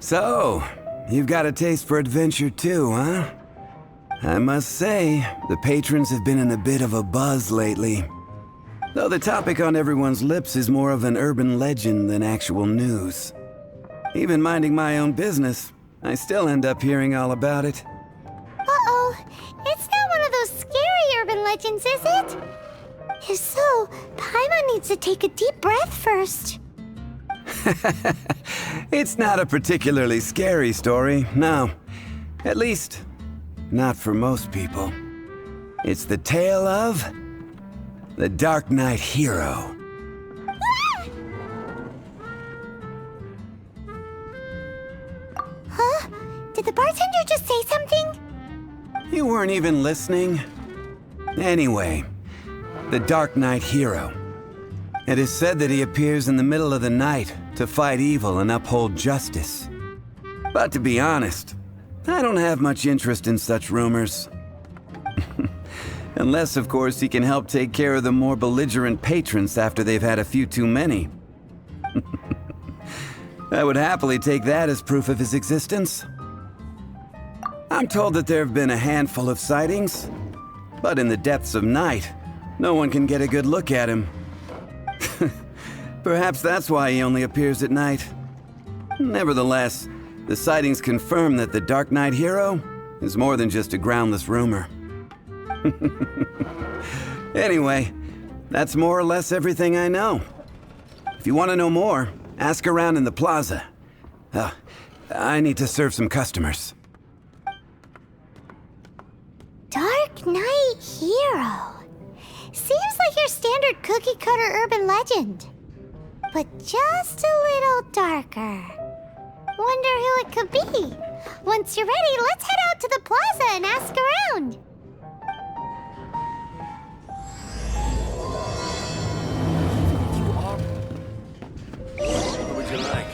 So, you've got a taste for adventure too, huh? I must say, the patrons have been in a bit of a buzz lately. Though the topic on everyone's lips is more of an urban legend than actual news. Even minding my own business, I still end up hearing all about it. Uh-oh, it's not one of those scary urban legends, is it? If so, Paimon needs to take a deep breath first. It's not a particularly scary story, no. At least, not for most people. It's the tale of the Dark Knight Hero. Huh? Did the bartender just say something? You weren't even listening? Anyway, the Dark Knight Hero. It is said that he appears in the middle of the night to fight evil and uphold justice. But to be honest, I don't have much interest in such rumors. Unless, of course, he can help take care of the more belligerent patrons after they've had a few too many. I would happily take that as proof of his existence. I'm told that there have been a handful of sightings, but in the depths of night, no one can get a good look at him. Perhaps that's why he only appears at night. Nevertheless, the sightings confirm that the Dark Knight Hero is more than just a groundless rumor. Anyway, that's more or less everything I know. If you want to know more, ask around in the plaza. I need to serve some customers. Dark Knight Hero. Seems like your standard cookie-cutter urban legend. But just a little darker. Wonder who it could be. Once you're ready, let's head out to the plaza and ask around. What would you like?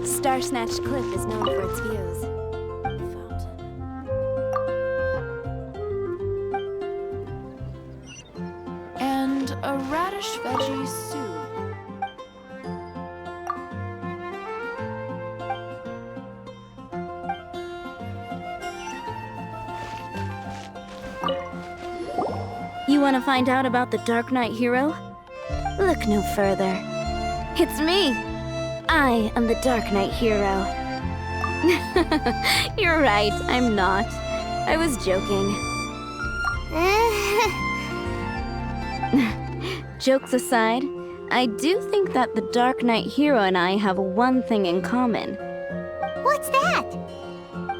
Star Snatch Cliff is known for its views. Fountain. And a radish veggie soup. You want to find out about the Dark Knight Hero? Look no further. It's me! I am the Dark Knight Hero. You're right, I'm not. I was joking. Jokes aside, I do think that the Dark Knight Hero and I have one thing in common. What's that?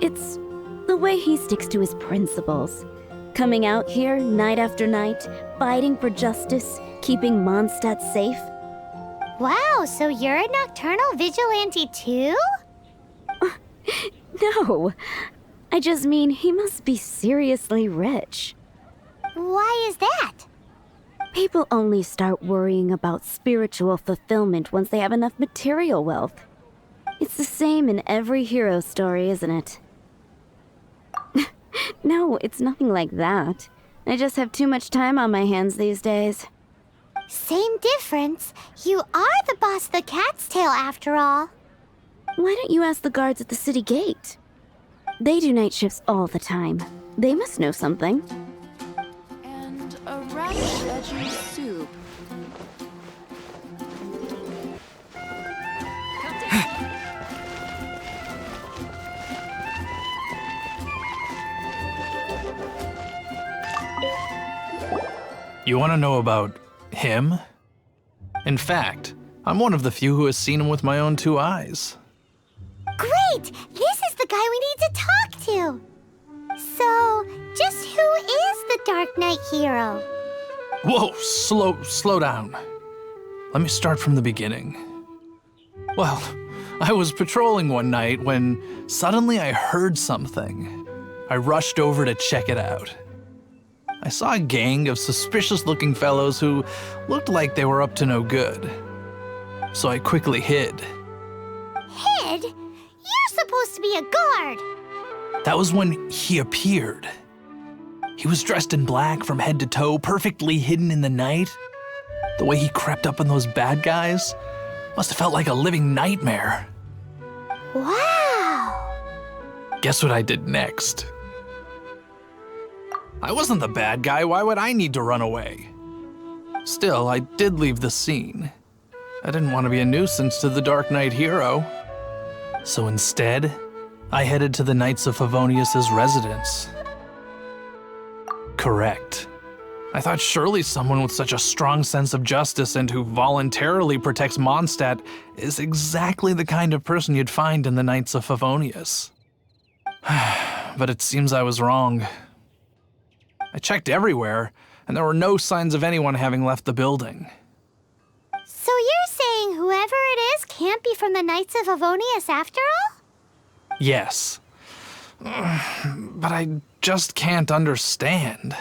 It's the way he sticks to his principles. Coming out here night after night, fighting for justice, keeping Mondstadt safe. Wow, so you're a nocturnal vigilante too? No, I just mean he must be seriously rich. Why is that? People only start worrying about spiritual fulfillment once they have enough material wealth. It's the same in every hero story, isn't it? No, it's nothing like that. I just have too much time on my hands these days. Same difference. You are the boss of the Cat's Tail after all. Why don't you ask the guards at the city gate? They do night shifts all the time. They must know something. And a radish veggie soup. You want to know about him? In fact, I'm one of the few who has seen him with my own 2 eyes. Great! This is the guy we need to talk to! So, just who is the Dark Knight hero? Whoa, slow down. Let me start from the beginning. Well, I was patrolling one night when suddenly I heard something. I rushed over to check it out. I saw a gang of suspicious-looking fellows who looked like they were up to no good. So I quickly hid. Hid? You're supposed to be a guard! That was when he appeared. He was dressed in black from head to toe, perfectly hidden in the night. The way he crept up on those bad guys must have felt like a living nightmare. Wow! Guess what I did next? I wasn't the bad guy, why would I need to run away? Still, I did leave the scene. I didn't want to be a nuisance to the Dark Knight hero. So instead, I headed to the Knights of Favonius' residence. Correct. I thought surely someone with such a strong sense of justice and who voluntarily protects Mondstadt is exactly the kind of person you'd find in the Knights of Favonius. But it seems I was wrong. I checked everywhere, and there were no signs of anyone having left the building. So you're saying whoever it is can't be from the Knights of Favonius after all? Yes. But I just can't understand.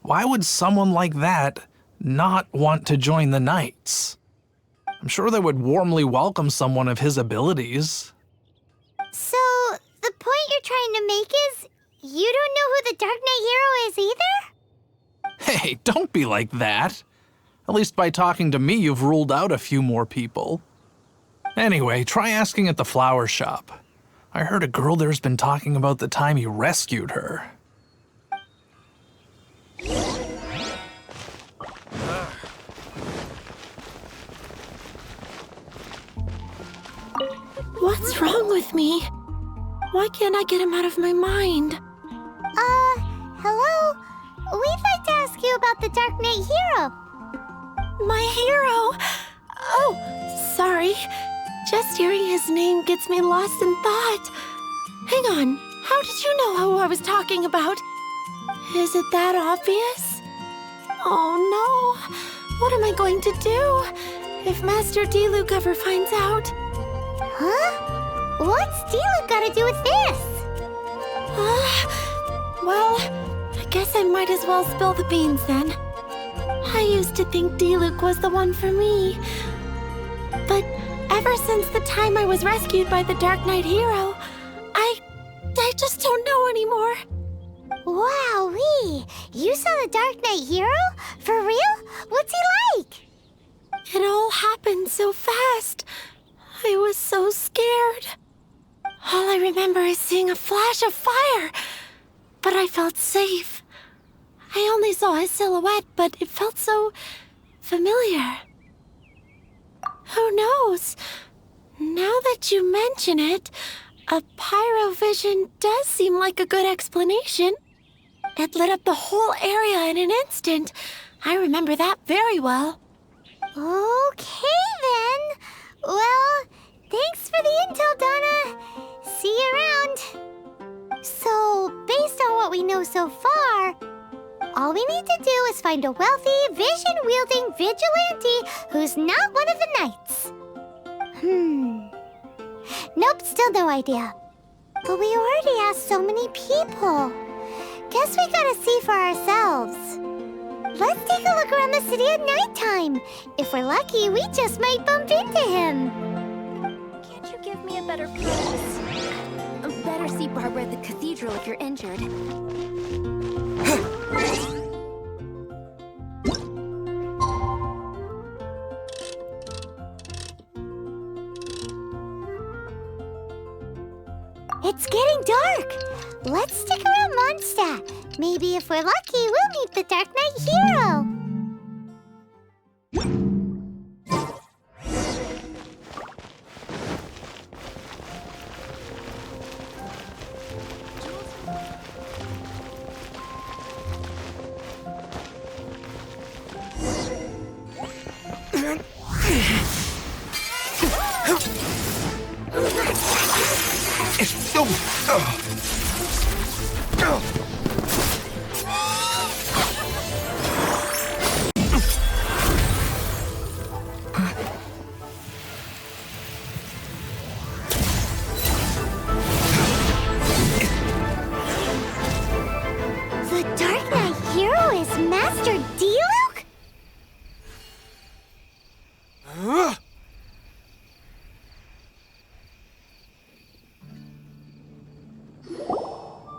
Why would someone like that not want to join the Knights? I'm sure they would warmly welcome someone of his abilities. So, the point you're trying to make is you don't know who the Dark Knight hero is either? Hey, don't be like that. At least by talking to me, you've ruled out a few more people. Anyway, try asking at the flower shop. I heard a girl there's been talking about the time you rescued her. What's wrong with me? Why can't I get him out of my mind? Hello? We'd like to ask you about the Dark Knight hero. My hero? Oh, sorry. Just hearing his name gets me lost in thought. Hang on, how did you know who I was talking about? Is it that obvious? Oh no, what am I going to do if Master Diluc ever finds out? Huh? What's Diluc got to do with this? Well, I guess I might as well spill the beans then. I used to think Diluc was the one for me. But ever since the time I was rescued by the Dark Knight hero, I just don't know anymore. Wowee! You saw the Dark Knight hero? For real? What's he like? It all happened so fast. I was so scared. All I remember is seeing a flash of fire, but I felt safe. I only saw his silhouette, but it felt so familiar. Who knows? Now that you mention it, a pyrovision does seem like a good explanation. It lit up the whole area in an instant. I remember that very well. Okay then. Well, thanks for the intel, Donna. See you around. So, based on what we know so far, all we need to do is find a wealthy, vision-wielding vigilante who's not one of the knights. Nope, still no idea. But we already asked so many people. Guess we gotta see for ourselves. Let's take a look around the city at nighttime. If we're lucky, we just might bump into him. Can't you give me a better price? Better see Barbara at the cathedral if you're injured. It's getting dark. Let's stick around Mondstadt. Maybe if we're lucky, we'll meet the Dark Knight hero. The Dark Knight hero is Master Diluc?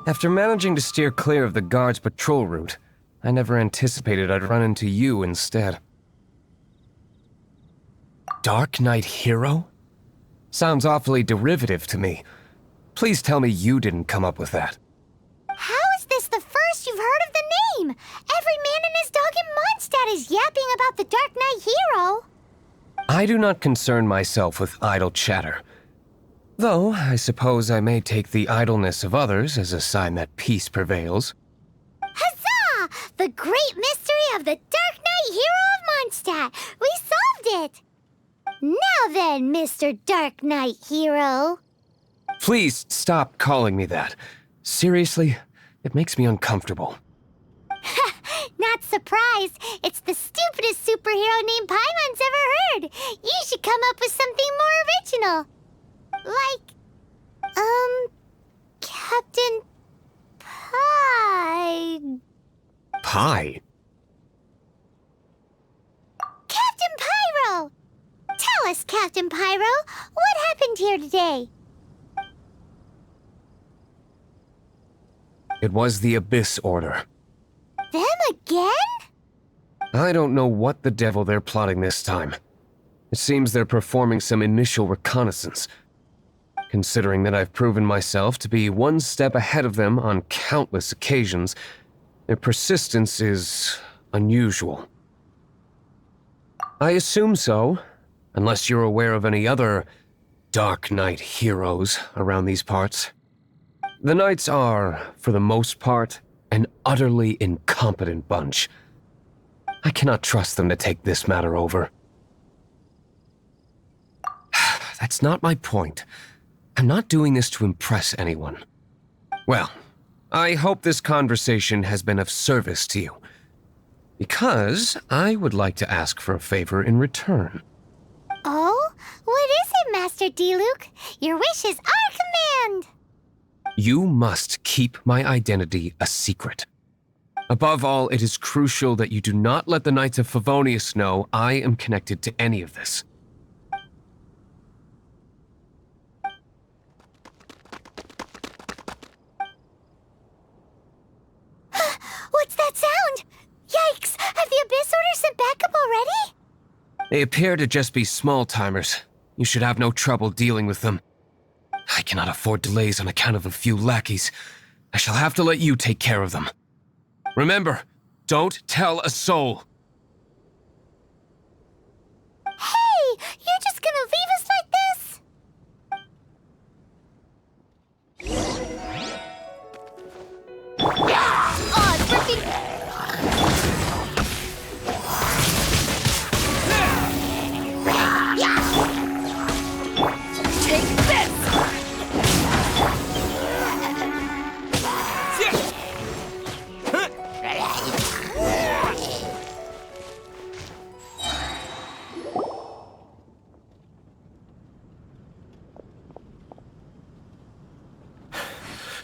After managing to steer clear of the guards' patrol route, I never anticipated I'd run into you instead. Dark Knight hero? Sounds awfully derivative to me. Please tell me you didn't come up with that. How is this the first you've heard of the name? Every man and his dog in Mondstadt is yapping about the Dark Knight hero. I do not concern myself with idle chatter. Though, I suppose I may take the idleness of others as a sign that peace prevails. Huzzah! The great mystery of the Dark Knight hero of Mondstadt! We solved it! Now then, Mr. Dark Knight hero. Please stop calling me that. Seriously, it makes me uncomfortable. Not surprised. It's the stupidest superhero name Paimon's ever heard. You should come up with something more original. Like, Captain Pie. Pie? Captain Pyro! Tell us, Captain Pyro, what happened here today? It was the Abyss Order. Them again? I don't know what the devil they're plotting this time. It seems they're performing some initial reconnaissance. Considering that I've proven myself to be one step ahead of them on countless occasions, their persistence is unusual. I assume so, unless you're aware of any other Dark Knight heroes around these parts. The Knights are, for the most part, an utterly incompetent bunch. I cannot trust them to take this matter over. That's not my point. I'm not doing this to impress anyone. Well, I hope this conversation has been of service to you. Because I would like to ask for a favor in return. Oh? What is it, Master Diluc? Your wish is our command! You must keep my identity a secret. Above all, it is crucial that you do not let the Knights of Favonius know I am connected to any of this. What's that sound? Yikes! Have the Abyss Order sent backup already? They appear to just be small-timers. You should have no trouble dealing with them. I cannot afford delays on account of a few lackeys. I shall have to let you take care of them. Remember, don't tell a soul. Hey! You're just gonna leave us like this? Oh, it's freaking... Take this!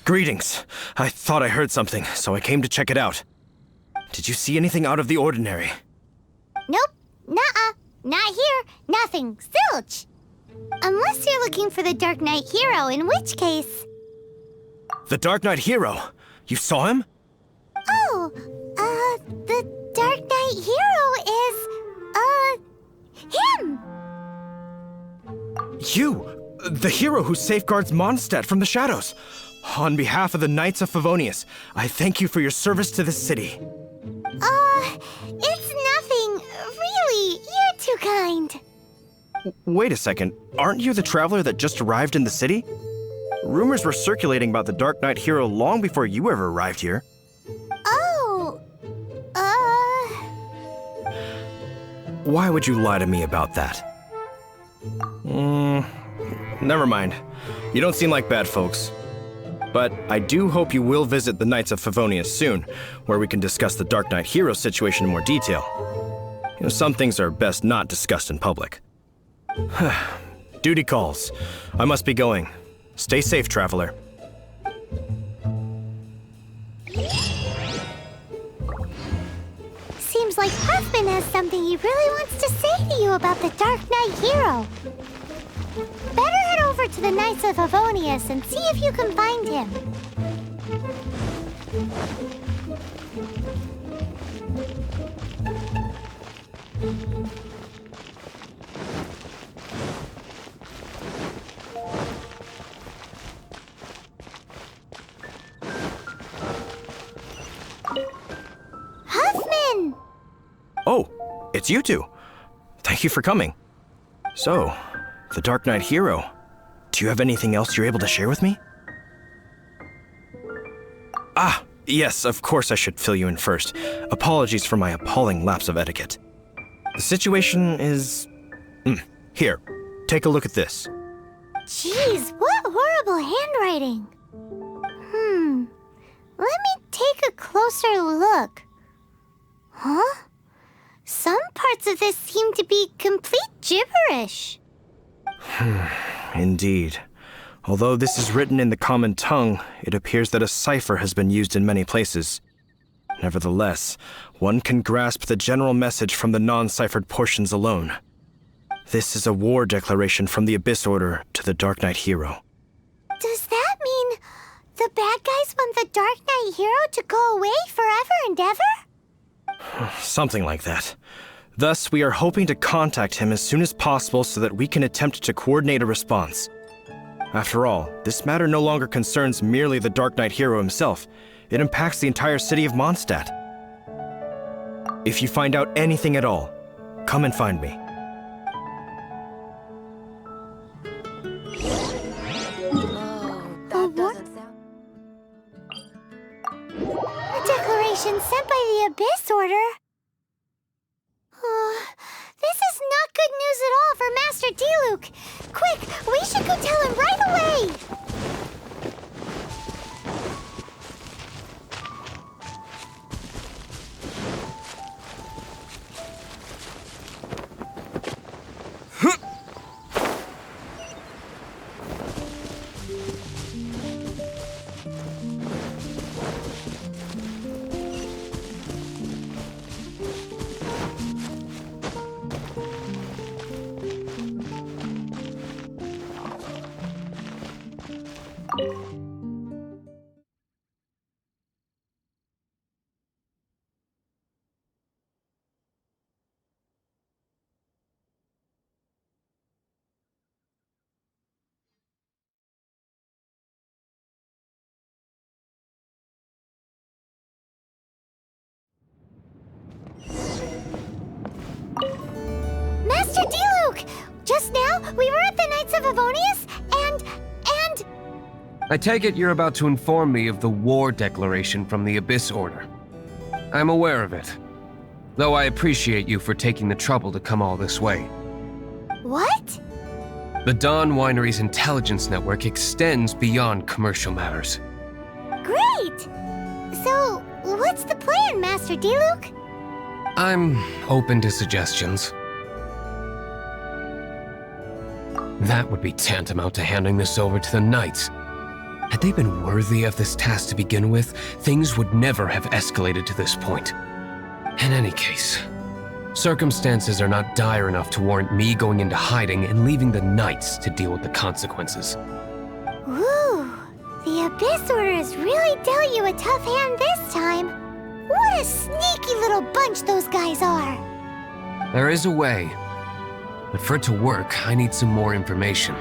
Greetings. I thought I heard something, so I came to check it out. Did you see anything out of the ordinary? Nope. Nuh-uh. Not here. Nothing. Zilch. Unless you're looking for the Dark Knight hero, in which case... The Dark Knight hero? You saw him? Oh, the Dark Knight hero is, him! You! The hero who safeguards Mondstadt from the shadows. On behalf of the Knights of Favonius, I thank you for your service to this city. It's nothing. Really, you're too kind. Wait a second, aren't you the traveler that just arrived in the city? Rumors were circulating about the Dark Knight hero long before you ever arrived here. Oh, Why would you lie to me about that? Never mind. You don't seem like bad folks. But I do hope you will visit the Knights of Favonius soon, where we can discuss the Dark Knight hero situation in more detail. Some things are best not discussed in public. Duty calls. I must be going. Stay safe, traveler. Seems like Huffman has something he really wants to say to you about the Dark Knight hero. Better head over to the Knights of Favonius and see if you can find him. Huffman! Oh, it's you two. Thank you for coming. So, the Dark Knight hero. Do you have anything else you're able to share with me? Ah, yes, of course I should fill you in first. Apologies for my appalling lapse of etiquette. The situation is... Here, take a look at this. Jeez, what horrible handwriting. Let me take a closer look. Huh? Some parts of this seem to be complete gibberish. Indeed. Although this is written in the common tongue, it appears that a cipher has been used in many places. Nevertheless, one can grasp the general message from the non-ciphered portions alone. This is a war declaration from the Abyss Order to the Dark Knight hero. Does that mean the bad guys want the Dark Knight hero to go away forever and ever? Something like that. Thus, we are hoping to contact him as soon as possible so that we can attempt to coordinate a response. After all, this matter no longer concerns merely the Dark Knight hero himself. It impacts the entire city of Mondstadt. If you find out anything at all, come and find me. A declaration sent by the Abyss Order? This is not good news at all for Master Diluc. Quick, we should go tell him right away! Master Diluc! Just now, we were at the Knights of Favonius, and... I take it you're about to inform me of the war declaration from the Abyss Order. I'm aware of it, though I appreciate you for taking the trouble to come all this way. What? The Dawn Winery's intelligence network extends beyond commercial matters. Great! So, what's the plan, Master Diluc? I'm open to suggestions. That would be tantamount to handing this over to the Knights. Had they been worthy of this task to begin with, things would never have escalated to this point. In any case, circumstances are not dire enough to warrant me going into hiding and leaving the Knights to deal with the consequences. Ooh, the Abyss Order has really dealt you a tough hand this time. What a sneaky little bunch those guys are. There is a way, but for it to work, I need some more information.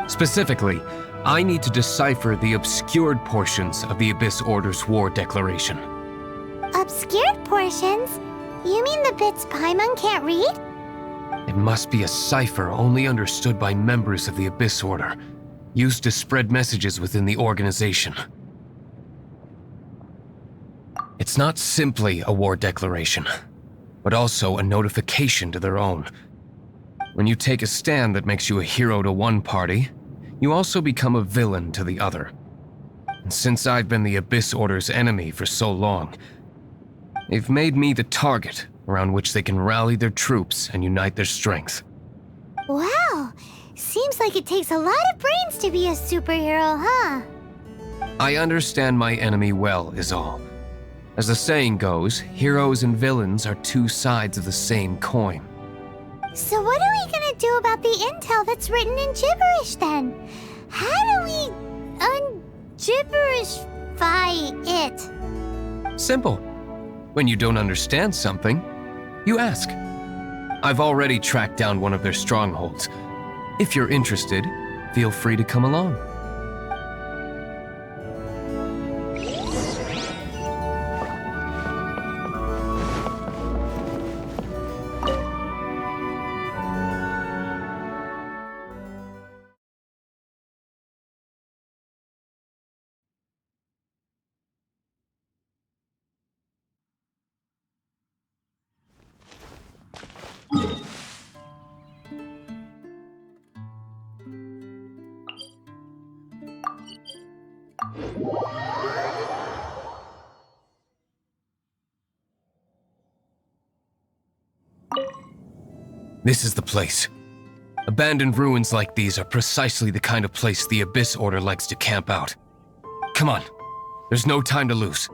Specifically, I need to decipher the obscured portions of the Abyss Order's war declaration. Obscured portions? You mean the bits Paimon can't read? It must be a cipher only understood by members of the Abyss Order, used to spread messages within the organization. It's not simply a war declaration, but also a notification to their own. When you take a stand that makes you a hero to one party, you also become a villain to the other. And since I've been the Abyss Order's enemy for so long, they've made me the target around which they can rally their troops and unite their strength. Wow, seems like it takes a lot of brains to be a superhero, huh? I understand my enemy well, is all. As the saying goes, heroes and villains are two sides of the same coin. So what are we gonna do about the intel that's written in gibberish then? How do we un-gibberishify it? Simple. When you don't understand something, you ask. I've already tracked down one of their strongholds. If you're interested, feel free to come along. This is the place. Abandoned ruins like these are precisely the kind of place the Abyss Order likes to camp out. Come on, there's no time to lose.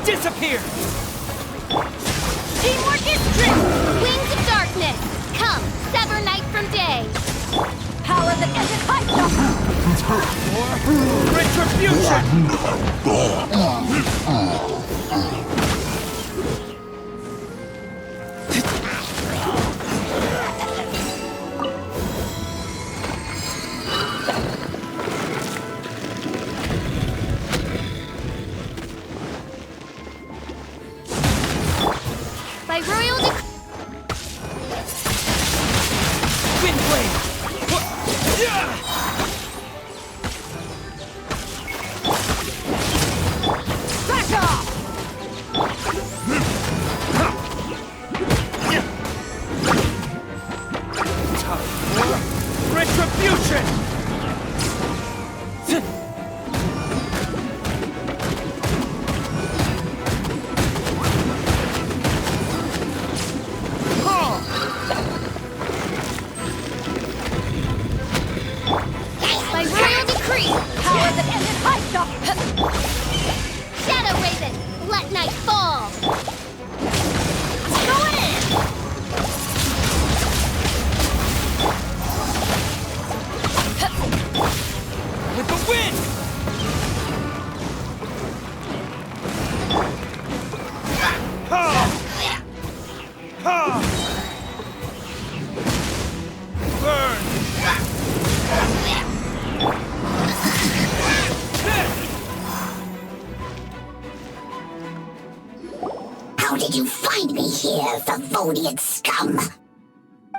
Disappear! Teamwork is strength! Wings of darkness! Come, sever night from day! Power that isn't hyped up! Retribution! By royal decree... Windblade! Back off! Retribution! By royal decree, power that isn't hyped up! Shadow Raven, let night fall! Going in! With the wind! did you find me here, Favonian scum?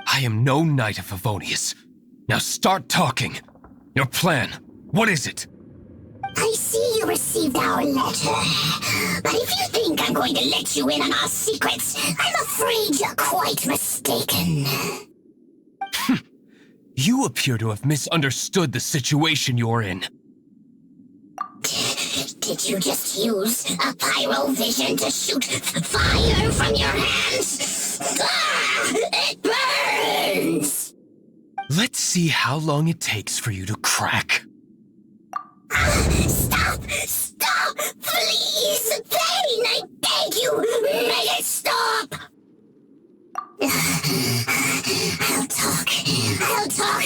I am no Knight of Favonius. Now start talking. Your plan, what is it? I see you received our letter. But if you think I'm going to let you in on our secrets, I'm afraid you're quite mistaken. You appear to have misunderstood the situation you're in. Did you just use a pyrovision to shoot fire from your hands? Ah, it burns! Let's see how long it takes for you to crack. Stop! Stop! Please! Pain! I beg you! Make it stop! I'll talk. I'll talk.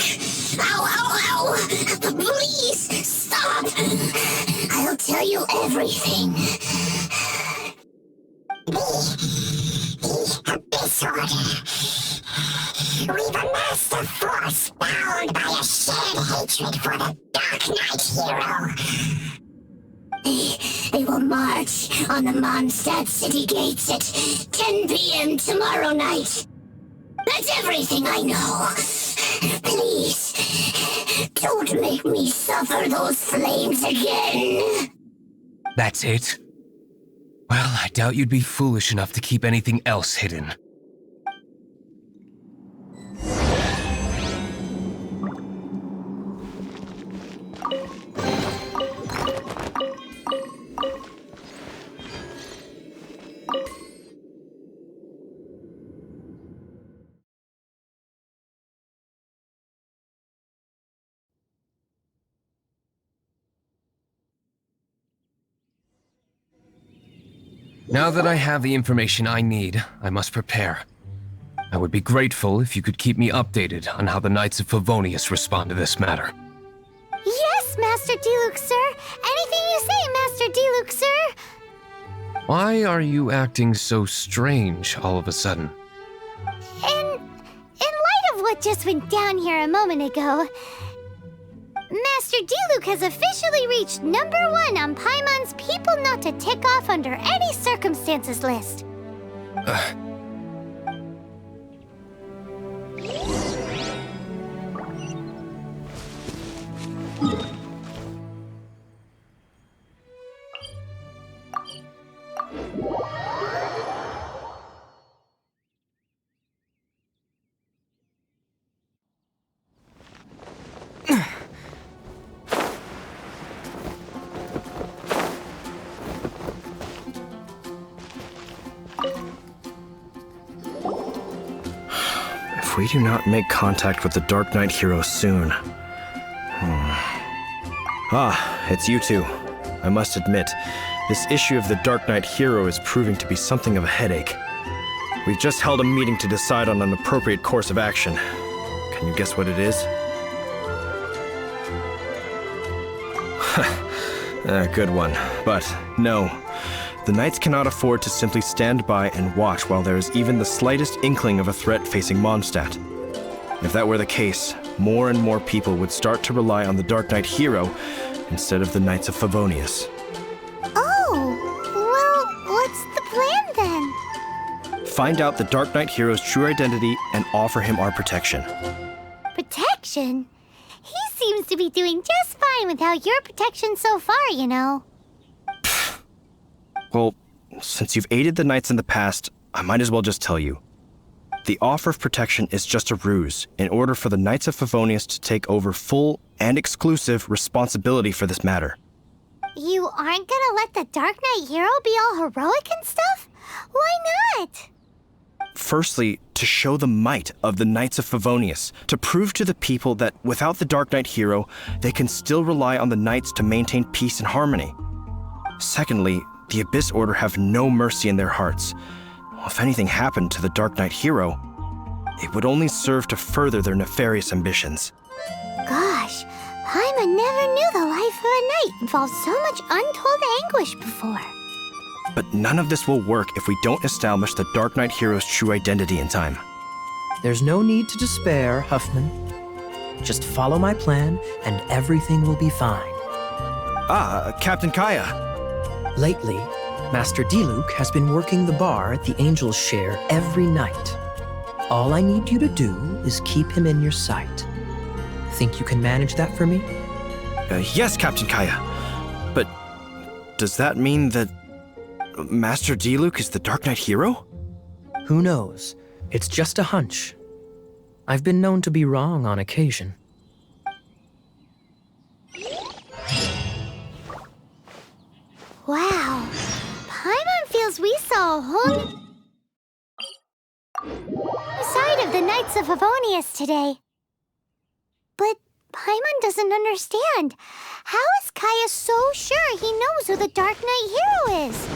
Ow, ow, ow! Please, stop! I'll tell you everything. The Abyss Order. We've amassed a force bound by a shared hatred for the Dark Knight hero. They will march on the Mondstadt city gates at 10 p.m. tomorrow night. That's everything I know. Please, don't make me suffer those flames again. That's it? Well, I doubt you'd be foolish enough to keep anything else hidden. Now that I have the information I need, I must prepare. I would be grateful if you could keep me updated on how the Knights of Favonius respond to this matter. Yes, Master Diluc, sir. Anything you say, Master Diluc, sir. Why are you acting so strange all of a sudden? In light of what just went down here a moment ago, Master Diluc has officially reached #1 on Paimon's people not to tick off under any circumstances list. If we do not make contact with the Dark Knight hero soon... Ah, it's you two. I must admit, this issue of the Dark Knight hero is proving to be something of a headache. We've just held a meeting to decide on an appropriate course of action. Can you guess what it is? Good one. But no. The Knights cannot afford to simply stand by and watch while there is even the slightest inkling of a threat facing Mondstadt. If that were the case, more and more people would start to rely on the Dark Knight hero instead of the Knights of Favonius. Oh, well, what's the plan then? Find out the Dark Knight hero's true identity and offer him our protection. Protection? He seems to be doing just fine without your protection so far, you know. Well, since you've aided the Knights in the past, I might as well just tell you. The offer of protection is just a ruse in order for the Knights of Favonius to take over full and exclusive responsibility for this matter. You aren't gonna let the Dark Knight hero be all heroic and stuff? Why not? Firstly, to show the might of the Knights of Favonius, to prove to the people that without the Dark Knight hero, they can still rely on the Knights to maintain peace and harmony. Secondly, the Abyss Order have no mercy in their hearts. If anything happened to the Dark Knight hero, it would only serve to further their nefarious ambitions. Gosh, Paimon never knew the life of a knight involved so much untold anguish before. But none of this will work if we don't establish the Dark Knight hero's true identity in time. There's no need to despair, Huffman. Just follow my plan and everything will be fine. Ah, Captain Kaya. Lately, Master Diluk has been working the bar at the Angel's Share every night. All I need you to do is keep him in your sight. Think you can manage that for me? Yes, Captain Kaya. But does that mean that Master Diluk is the Dark Knight hero? Who knows? It's just a hunch. I've been known to be wrong on occasion. Wow. Paimon feels we saw a whole side of the Knights of Favonius today. But Paimon doesn't understand. How is Kaya so sure he knows who the Dark Knight hero is?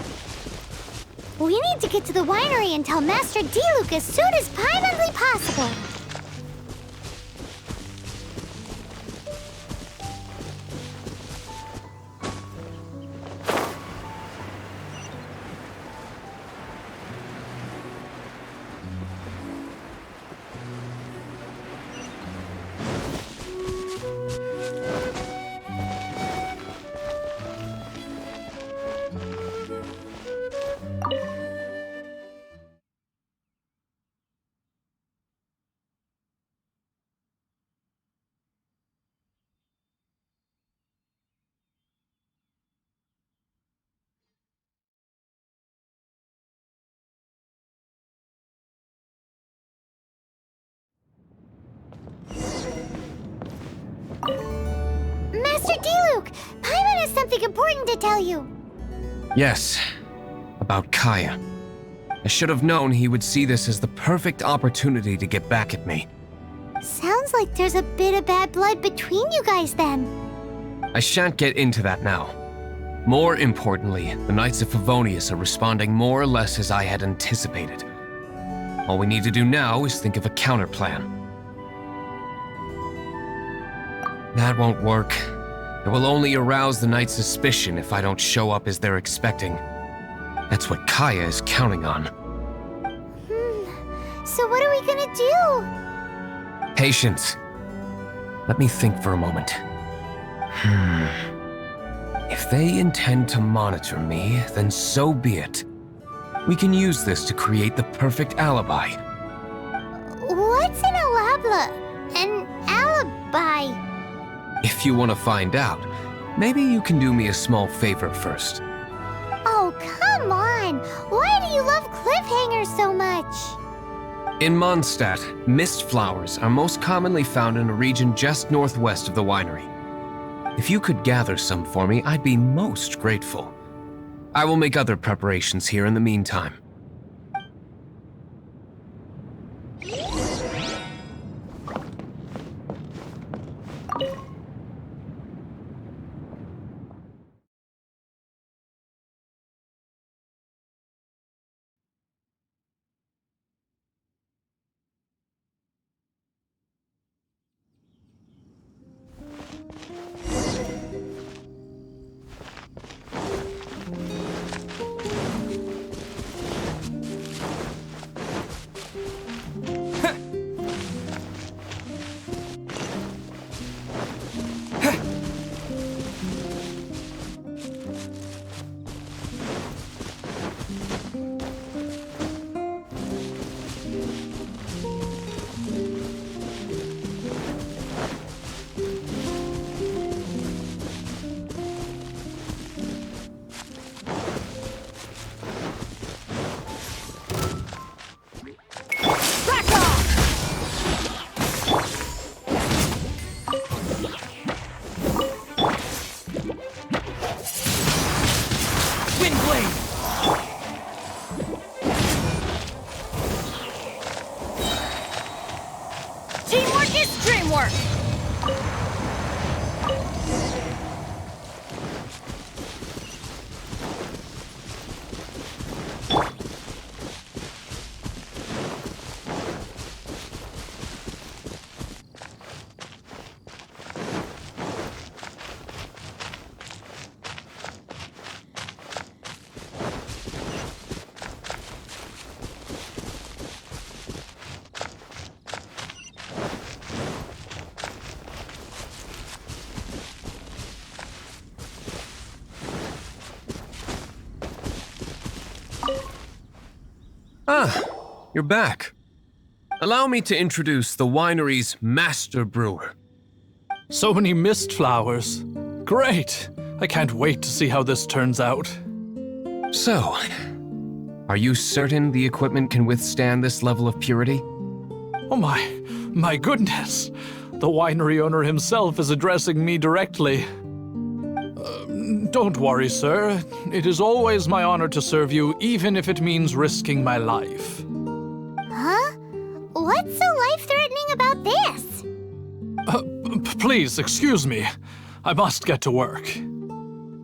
We need to get to the winery and tell Master Diluk as soon as Paimonly possible. Master Diluk, Paimon has something important to tell you. Yes, about Kaya. I should have known he would see this as the perfect opportunity to get back at me. Sounds like there's a bit of bad blood between you guys then. I shan't get into that now. More importantly, the Knights of Favonius are responding more or less as I had anticipated. All we need to do now is think of a counterplan. That won't work. It will only arouse the Knights' suspicion if I don't show up as they're expecting. That's what Kaya is counting on. So what are we gonna do? Patience. Let me think for a moment. If they intend to monitor me, then so be it. We can use this to create the perfect alibi. What's an alabla? An alibi? If you want to find out, maybe you can do me a small favor first. Oh, come on! Why do you love cliffhangers so much? In Mondstadt, mist flowers are most commonly found in a region just northwest of the winery. If you could gather some for me, I'd be most grateful. I will make other preparations here in the meantime. Teamwork is dreamwork! Ah, you're back. Allow me to introduce the winery's master brewer. So many mist flowers. Great! I can't wait to see how this turns out. So, are you certain the equipment can withstand this level of purity? Oh my goodness! The winery owner himself is addressing me directly. Don't worry, sir. It is always my honor to serve you, even if it means risking my life. Huh? What's so life-threatening about this? Please, excuse me. I must get to work.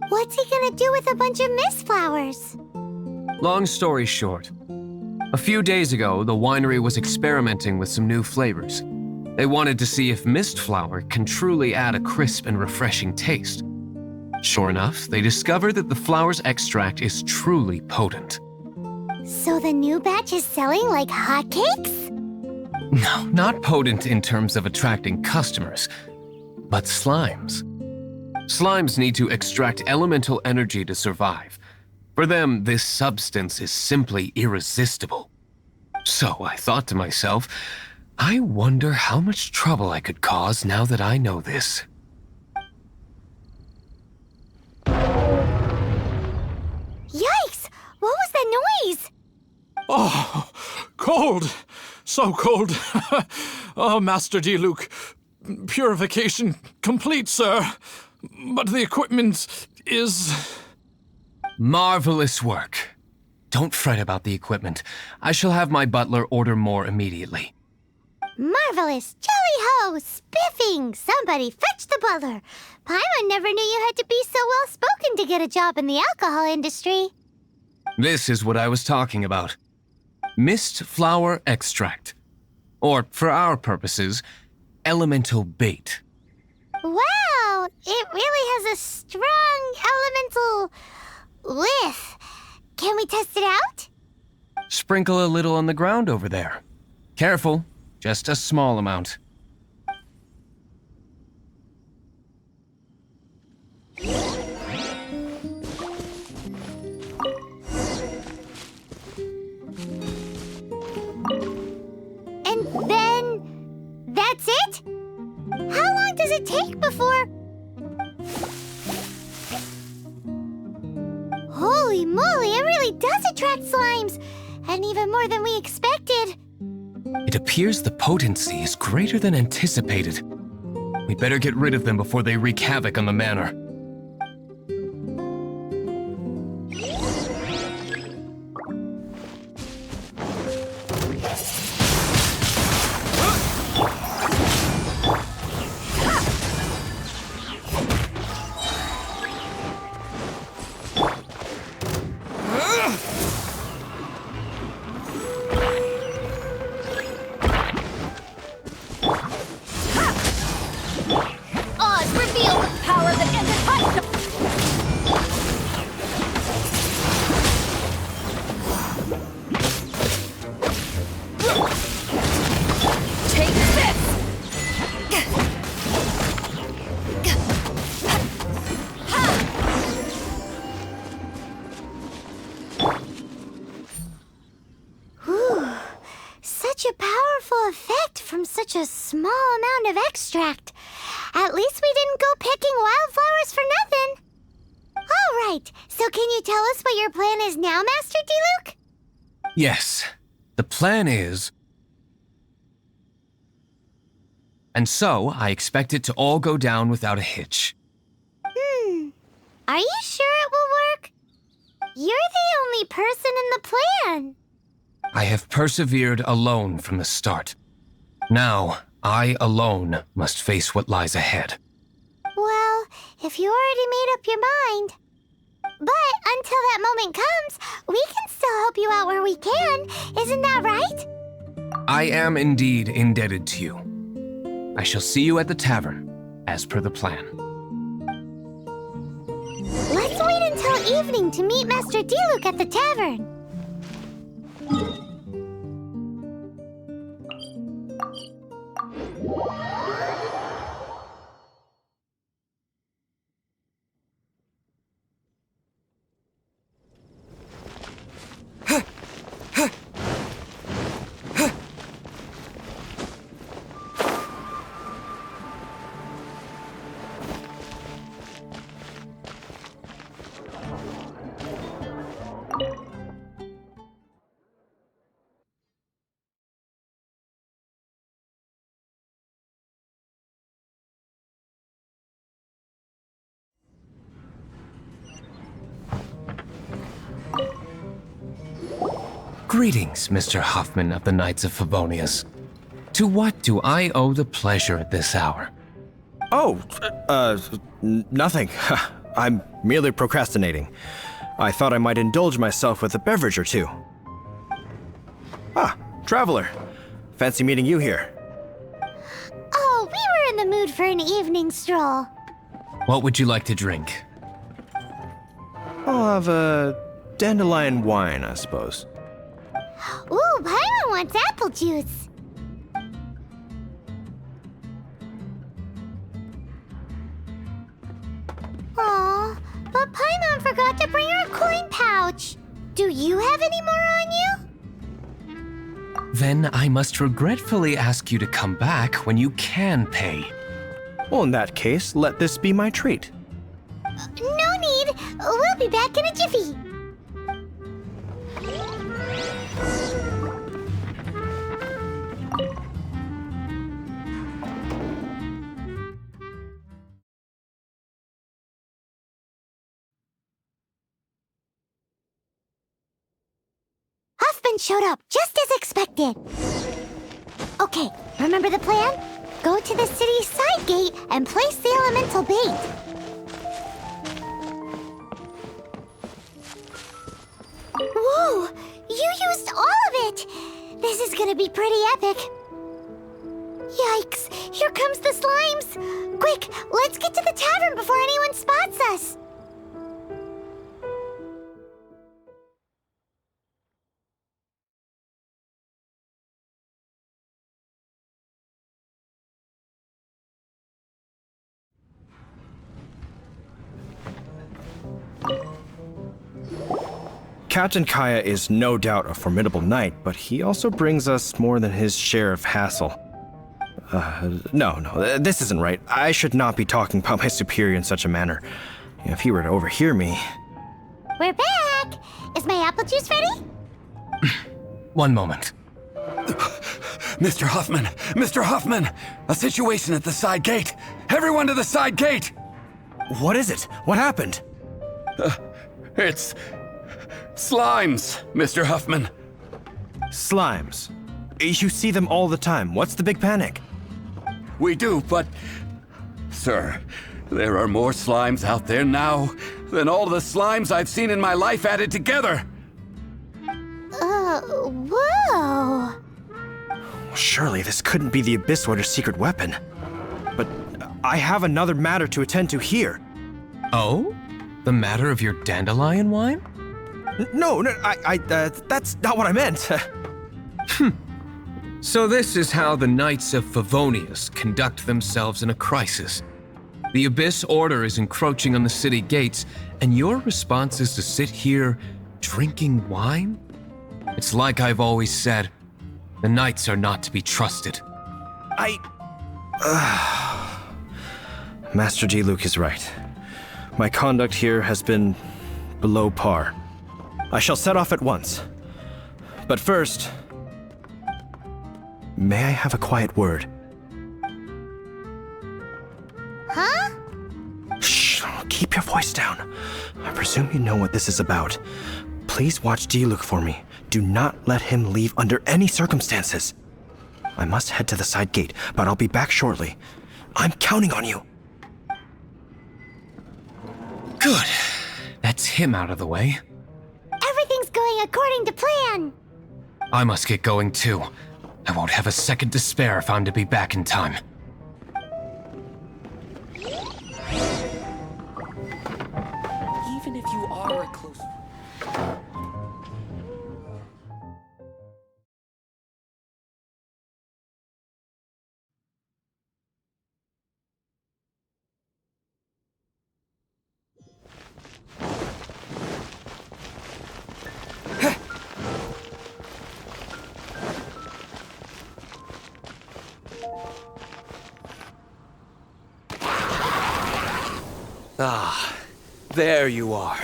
What's he gonna do with a bunch of mist flowers? Long story short, a few days ago, the winery was experimenting with some new flavors. They wanted to see if mist flower can truly add a crisp and refreshing taste. Sure enough, they discovered that the flower's extract is truly potent. So the new batch is selling like hotcakes? No, not potent in terms of attracting customers, but slimes. Slimes need to extract elemental energy to survive. For them, this substance is simply irresistible. So I thought to myself, I wonder how much trouble I could cause now that I know this. Yikes! What was that noise? Oh, cold! So cold! Oh, Master Diluc, purification complete, sir. But the equipment is... Marvelous work. Don't fret about the equipment. I shall have my butler order more immediately. Marvelous! Jolly-ho! Spiffing! Somebody fetch the butler! Paimon never knew you had to be so well-spoken to get a job in the alcohol industry. This is what I was talking about. Mist flower extract. Or, for our purposes, elemental bait. Wow! It really has a strong elemental whiff. Can we test it out? Sprinkle a little on the ground over there. Careful, just a small amount. And then... that's it? How long does it take before... Holy moly, it really does attract slimes! And even more than we expected. It appears the potency is greater than anticipated. We better get rid of them before they wreak havoc on the manor. Oz, reveal the power that ended Hydra! Take this! Whew. Such a powerful effect from such a small amount of extract. At least we didn't go picking wildflowers for nothing. All right, so can you tell us what your plan is now, Master Diluc? Yes, the plan is... And so, I expect it to all go down without a hitch. Are you sure it will work? You're the only person in the plan. I have persevered alone from the start. Now, I alone must face what lies ahead. Well, if you already made up your mind. But until that moment comes, we can still help you out where we can. Isn't that right? I am indeed indebted to you. I shall see you at the tavern, as per the plan. Let's wait until evening to meet Master Diluc at the tavern. Greetings, Mr. Huffman of the Knights of Favonius. To what do I owe the pleasure at this hour? Oh, nothing. I'm merely procrastinating. I thought I might indulge myself with a beverage or two. Ah, traveler. Fancy meeting you here. Oh, we were in the mood for an evening stroll. What would you like to drink? I'll have a dandelion wine, I suppose. Ooh, Paimon wants apple juice. Aw, but Paimon forgot to bring her coin pouch. Do you have any more on you? Then I must regretfully ask you to come back when you can pay. Well, in that case, let this be my treat. No need. We'll be back in a jiffy. Huffman showed up just as expected. Okay, remember the plan? Go to the city side gate and place the elemental bait. Whoa! You used all of it! This is gonna be pretty epic. Yikes! Here comes the slimes! Quick, let's get to the tavern before anyone spots us! Captain Kaya is no doubt a formidable knight, but he also brings us more than his share of hassle. No, this isn't right. I should not be talking about my superior in such a manner. If he were to overhear me... We're back! Is my apple juice ready? One moment. Mr. Huffman! Mr. Huffman! A situation at the side gate! Everyone to the side gate! What is it? What happened? It's... slimes, Mr. Huffman. Slimes. You see them all the time. What's the big panic? We do, but... Sir, there are more slimes out there now than all the slimes I've seen in my life added together. Whoa! Surely this couldn't be the Abyss Warder's secret weapon. But I have another matter to attend to here. Oh? The matter of your dandelion wine? No, that's not what I meant. So this is how the Knights of Favonius conduct themselves in a crisis. The Abyss Order is encroaching on the city gates, and your response is to sit here drinking wine? It's like I've always said, the Knights are not to be trusted. Master Diluc is right. My conduct here has been below par. I shall set off at once. But first, may I have a quiet word? Huh? Shh, keep your voice down. I presume you know what this is about. Please watch Diluc for me. Do not let him leave under any circumstances. I must head to the side gate, but I'll be back shortly. I'm counting on you. Good. That's him out of the way. Everything's going according to plan. I must get going too. I won't have a second to spare if I'm to be back in time. Even if you are a close... Ah, there you are.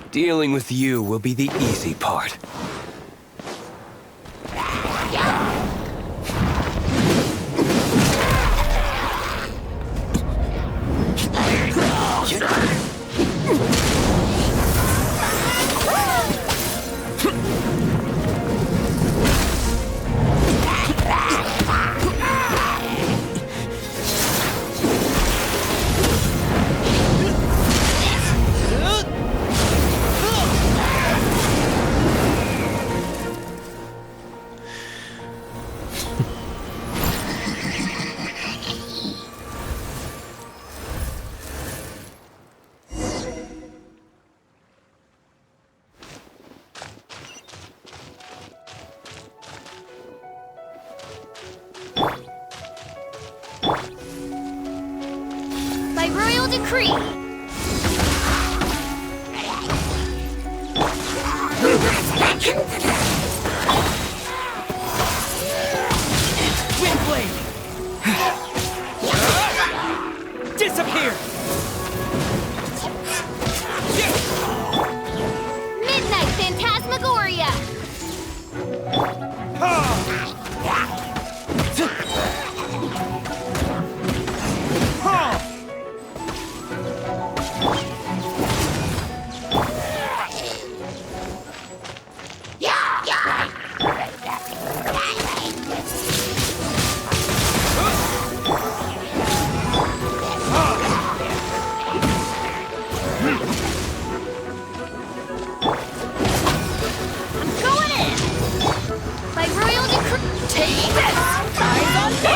Dealing with you will be the easy part. By royal decree. Windblade! Disappear! Midnight Phantasmagoria. Going in. By royal decree. Take this. Eyes on me.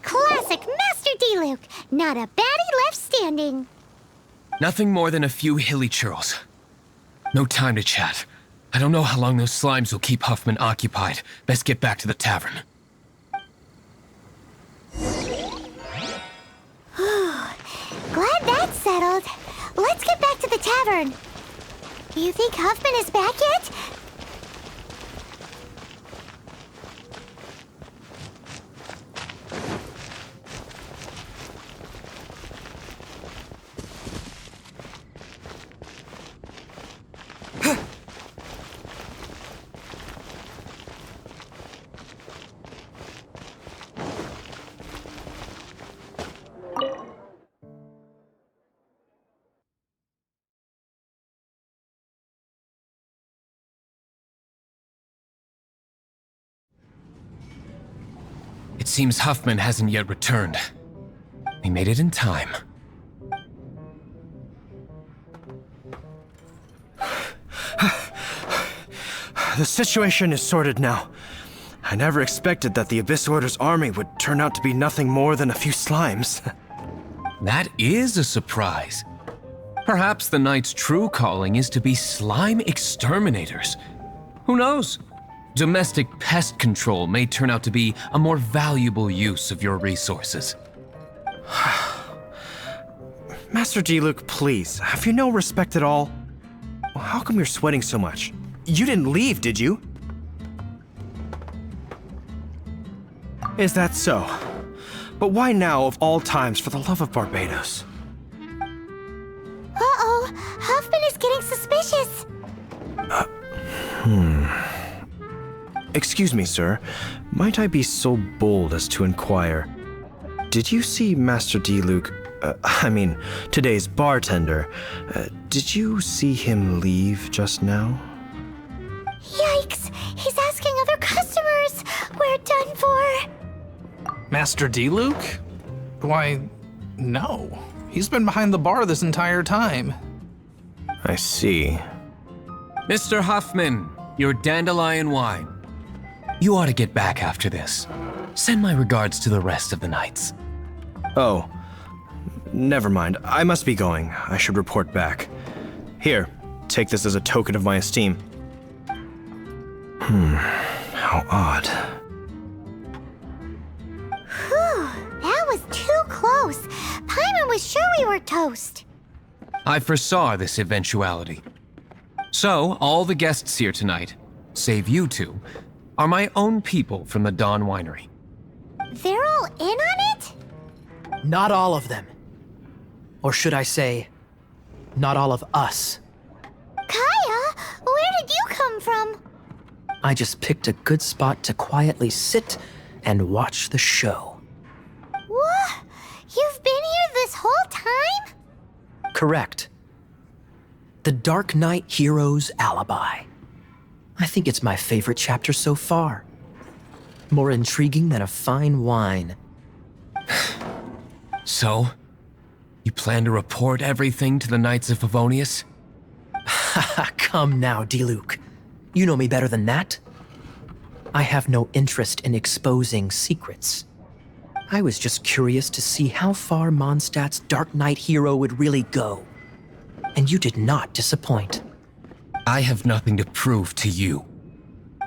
Classic Master Diluc. Not a baddie left standing. Nothing more than a few hilly churls. No time to chat. I don't know how long those slimes will keep Huffman occupied. Best get back to the tavern. Glad that's settled. Let's get back to the tavern. You think Huffman is back yet? It seems Huffman hasn't yet returned. He made it in time. The situation is sorted now. I never expected that the Abyss Order's army would turn out to be nothing more than a few slimes. That is a surprise. Perhaps the Knight's true calling is to be slime exterminators. Who knows? Domestic pest control may turn out to be a more valuable use of your resources. Master Diluc, please, have you no respect at all? How come you're sweating so much? You didn't leave, did you? Is that so? But why now of all times, for the love of Barbados? Uh-oh, Huffman is getting suspicious. Excuse me, sir. Might I be so bold as to inquire? Did you see Master Diluc, today's bartender? Did you see him leave just now? Yikes, he's asking other customers. We're done for. Master Diluc? Why, no. He's been behind the bar this entire time. I see. Mr. Huffman, your dandelion wine. You ought to get back after this. Send my regards to the rest of the knights. Oh, never mind. I must be going. I should report back. Here, take this as a token of my esteem. How odd. Whew, that was too close. Paimon was sure we were toast. I foresaw this eventuality. So, all the guests here tonight, save you two, are my own people from the Dawn Winery. They're all in on it? Not all of them. Or should I say, not all of us. Kaya, where did you come from? I just picked a good spot to quietly sit and watch the show. What? You've been here this whole time? Correct. The Dark Knight Hero's Alibi. I think it's my favorite chapter so far. More intriguing than a fine wine. So, you plan to report everything to the Knights of Favonius? Come now, Diluc. You know me better than that. I have no interest in exposing secrets. I was just curious to see how far Mondstadt's Dark Knight hero would really go. And you did not disappoint. I have nothing to prove to you.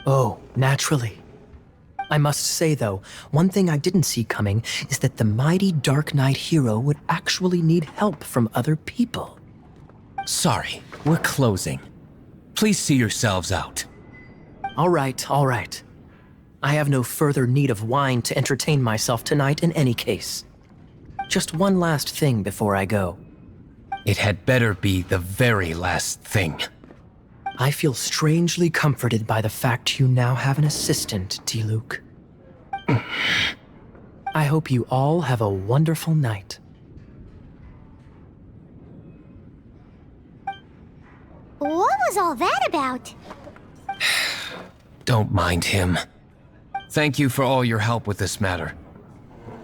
Oh, naturally. I must say, though, one thing I didn't see coming is that the mighty Dark Knight hero would actually need help from other people. Sorry, we're closing. Please see yourselves out. All right, all right. I have no further need of wine to entertain myself tonight in any case. Just one last thing before I go. It had better be the very last thing. I feel strangely comforted by the fact you now have an assistant, Diluc. I hope you all have a wonderful night. What was all that about? Don't mind him. Thank you for all your help with this matter.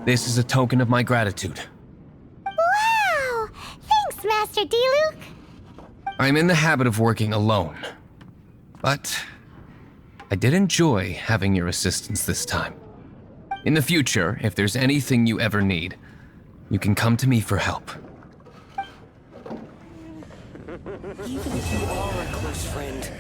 This is a token of my gratitude. Wow! Thanks, Master Diluc. I'm in the habit of working alone, but I did enjoy having your assistance this time. In the future, if there's anything you ever need, you can come to me for help. Even if you are a close friend,